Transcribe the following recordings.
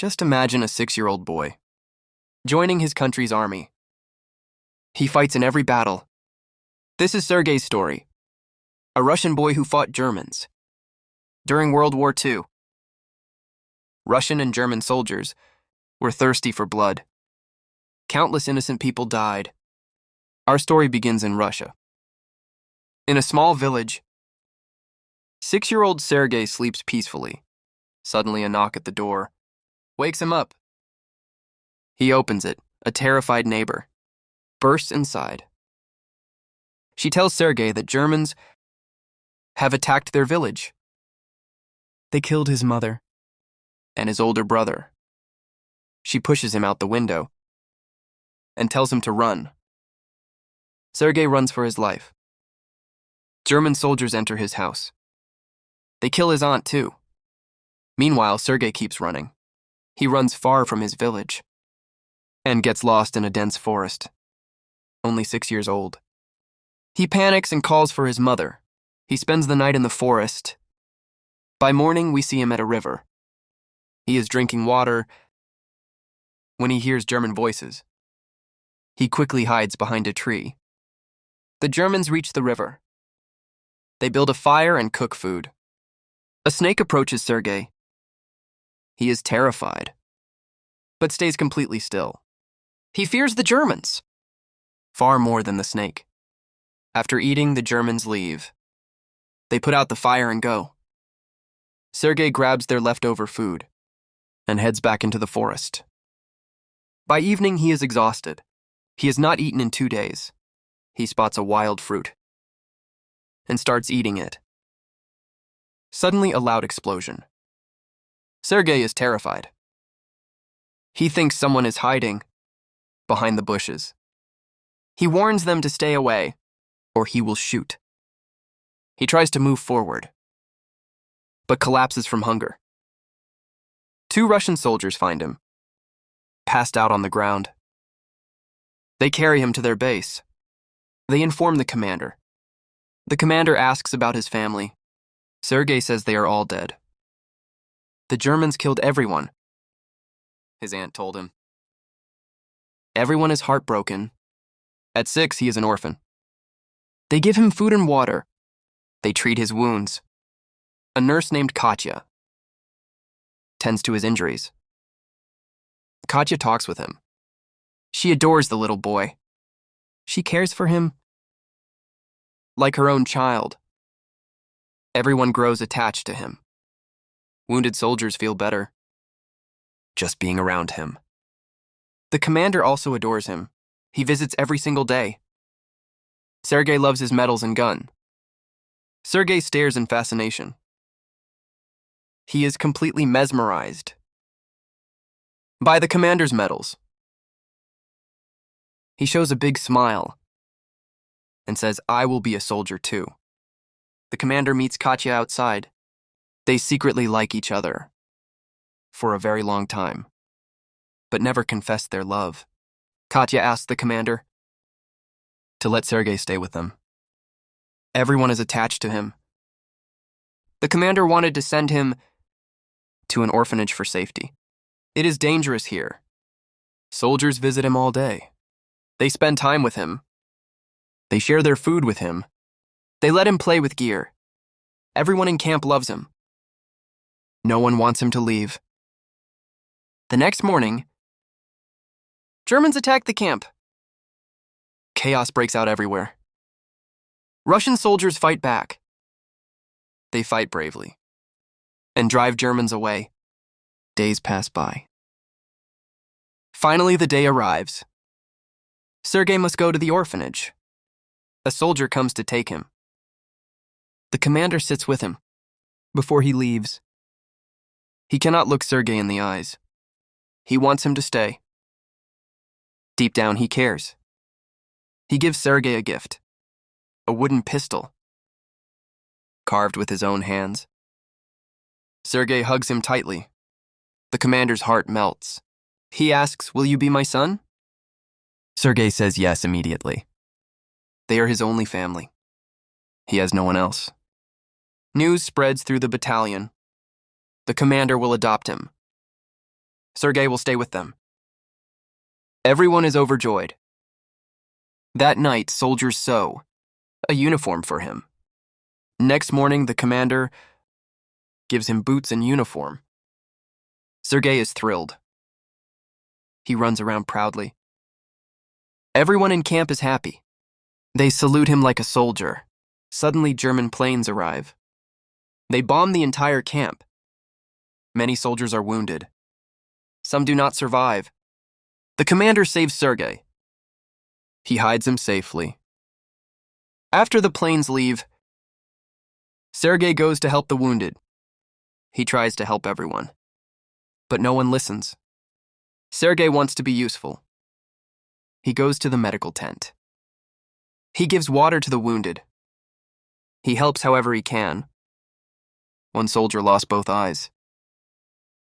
Just imagine a 6-year-old boy joining his country's army. He fights in every battle. This is Sergei's story, a Russian boy who fought Germans during World War II. Russian and German soldiers were thirsty for blood. Countless innocent people died. Our story begins in Russia. In a small village, 6-year-old Sergei sleeps peacefully. Suddenly, a knock at the door wakes him up. He opens it. A terrified neighbor bursts inside. She tells Sergei that Germans have attacked their village. They killed his mother and his older brother. She pushes him out the window and tells him to run. Sergei runs for his life. German soldiers enter his house. They kill his aunt, too. Meanwhile, Sergei keeps running. He runs far from his village and gets lost in a dense forest. Only 6 years old. He panics and calls for his mother. He spends the night in the forest. By morning, we see him at a river. He is drinking water when he hears German voices. He quickly hides behind a tree. The Germans reach the river. They build a fire and cook food. A snake approaches Sergei. He is terrified, but stays completely still. He fears the Germans far more than the snake. After eating, the Germans leave. They put out the fire and go. Sergei grabs their leftover food and heads back into the forest. By evening, he is exhausted. He has not eaten in 2 days. He spots a wild fruit and starts eating it. Suddenly, a loud explosion. Sergei is terrified. He thinks someone is hiding behind the bushes. He warns them to stay away, or he will shoot. He tries to move forward, but collapses from hunger. 2 Russian soldiers find him, passed out on the ground. They carry him to their base. They inform the commander. The commander asks about his family. Sergei says they are all dead. The Germans killed everyone, his aunt told him. Everyone is heartbroken. At 6, he is an orphan. They give him food and water. They treat his wounds. A nurse named Katya tends to his injuries. Katya talks with him. She adores the little boy. She cares for him like her own child. Everyone grows attached to him. Wounded soldiers feel better just being around him. The commander also adores him. He visits every single day. Sergei loves his medals and gun. Sergei stares in fascination. He is completely mesmerized by the commander's medals. He shows a big smile and says, "I will be a soldier too." The commander meets Katya outside. They secretly like each other for a very long time, but never confessed their love. Katya asks the commander to let Sergei stay with them. Everyone is attached to him. The commander wanted to send him to an orphanage for safety. It is dangerous here. Soldiers visit him all day. They spend time with him. They share their food with him. They let him play with gear. Everyone in camp loves him. No one wants him to leave. The next morning, Germans attack the camp. Chaos breaks out everywhere. Russian soldiers fight back. They fight bravely and drive Germans away. Days pass by. Finally, the day arrives. Sergei must go to the orphanage. A soldier comes to take him. The commander sits with him before he leaves. He cannot look Sergei in the eyes. He wants him to stay. Deep down, he cares. He gives Sergei a gift, a wooden pistol, carved with his own hands. Sergei hugs him tightly. The commander's heart melts. He asks, "Will you be my son?" Sergei says yes immediately. They are his only family. He has no one else. News spreads through the battalion. The commander will adopt him. Sergei will stay with them. Everyone is overjoyed. That night, soldiers sew a uniform for him. Next morning, the commander gives him boots and uniform. Sergei is thrilled. He runs around proudly. Everyone in camp is happy. They salute him like a soldier. Suddenly, German planes arrive. They bomb the entire camp. Many soldiers are wounded. Some do not survive. The commander saves Sergei. He hides him safely. After the planes leave, Sergei goes to help the wounded. He tries to help everyone, but no one listens. Sergei wants to be useful. He goes to the medical tent. He gives water to the wounded. He helps however he can. One soldier lost both eyes.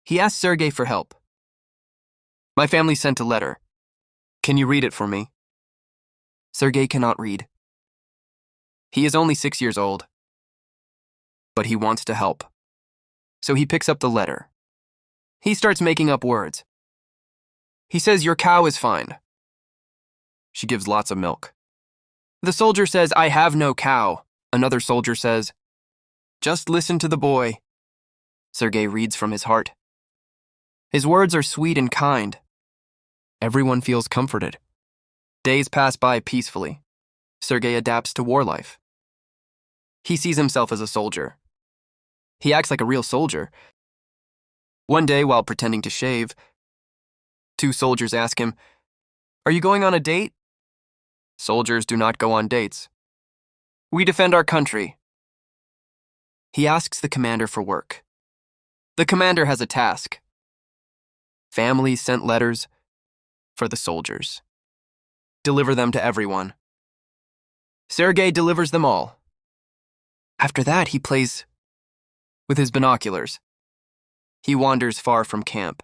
He asks Sergei for help. My family sent a letter. Can you read it for me? Sergei cannot read. He is only 6 years old, but he wants to help. So he picks up the letter. He starts making up words. He says, "Your cow is fine." She gives lots of milk. The soldier says, "I have no cow." Another soldier says, "Just listen to the boy." Sergei reads from his heart. His words are sweet and kind. Everyone feels comforted. Days pass by peacefully. Sergei adapts to war life. He sees himself as a soldier. He acts like a real soldier. One day, while pretending to shave, 2 soldiers ask him, "Are you going on a date?" Soldiers do not go on dates. We defend our country. He asks the commander for work. The commander has a task. Families sent letters for the soldiers. Deliver them to everyone. Sergei delivers them all. After that, he plays with his binoculars. He wanders far from camp.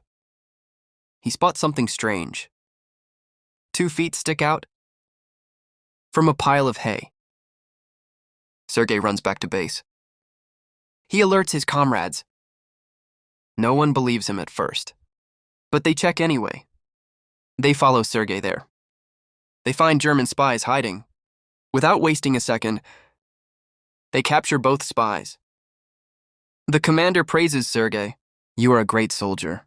He spots something strange. 2 feet stick out from a pile of hay. Sergei runs back to base. He alerts his comrades. No one believes him at first, but they check anyway. They follow Sergei there. They find German spies hiding. Without wasting a second, they capture both spies. The commander praises Sergei. "You are a great soldier."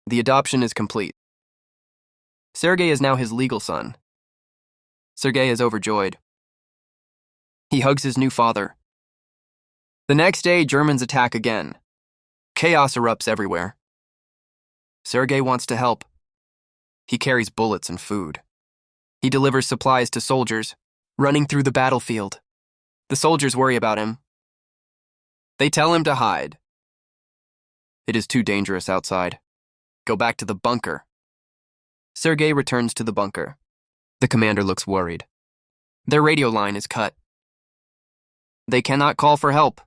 The adoption is complete. Sergei is now his legal son. Sergei is overjoyed. He hugs his new father. The next day, Germans attack again. Chaos erupts everywhere. Sergei wants to help. He carries bullets and food. He delivers supplies to soldiers, running through the battlefield. The soldiers worry about him. They tell him to hide. It is too dangerous outside. Go back to the bunker. Sergei returns to the bunker. The commander looks worried. Their radio line is cut. They cannot call for help.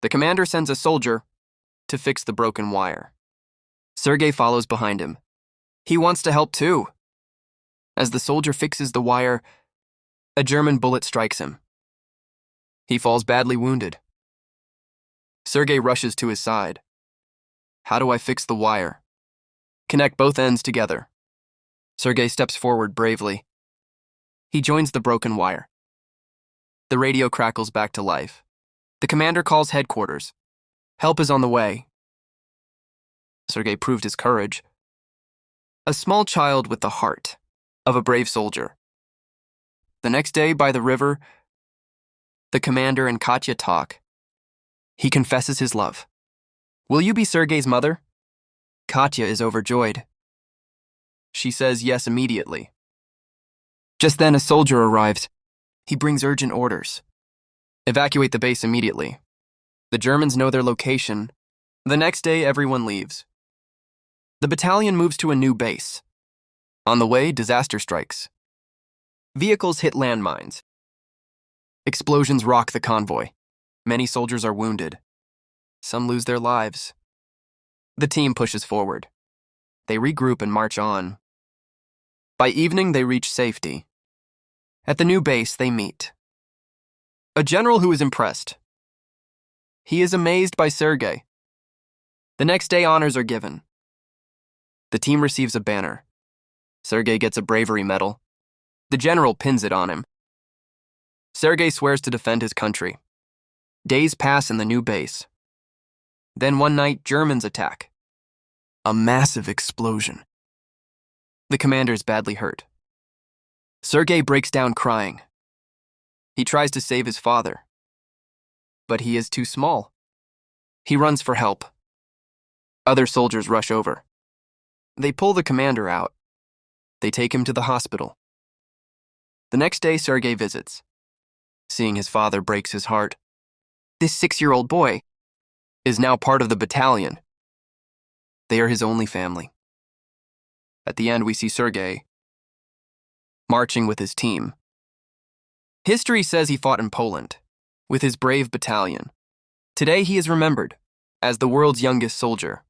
The commander sends a soldier to fix the broken wire. Sergei follows behind him. He wants to help too. As the soldier fixes the wire, a German bullet strikes him. He falls badly wounded. Sergei rushes to his side. How do I fix the wire? Connect both ends together. Sergei steps forward bravely. He joins the broken wire. The radio crackles back to life. The commander calls headquarters. Help is on the way. Sergei proved his courage. A small child with the heart of a brave soldier. The next day, by the river, the commander and Katya talk. He confesses his love. Will you be Sergei's mother? Katya is overjoyed. She says yes immediately. Just then, a soldier arrives. He brings urgent orders. Evacuate the base immediately. The Germans know their location. The next day, everyone leaves. The battalion moves to a new base. On the way, disaster strikes. Vehicles hit landmines. Explosions rock the convoy. Many soldiers are wounded. Some lose their lives. The team pushes forward. They regroup and march on. By evening, they reach safety. At the new base, they meet a general who is impressed. He is amazed by Sergei. The next day, honors are given. The team receives a banner. Sergei gets a bravery medal. The general pins it on him. Sergei swears to defend his country. Days pass in the new base. Then one night, Germans attack. A massive explosion. The commander's badly hurt. Sergei breaks down crying. He tries to save his father, but he is too small. He runs for help. Other soldiers rush over. They pull the commander out. They take him to the hospital. The next day, Sergei visits. Seeing his father breaks his heart. This 6-year-old boy is now part of the battalion. They are his only family. At the end, we see Sergei marching with his team. History says he fought in Poland with his brave battalion. Today, he is remembered as the world's youngest soldier.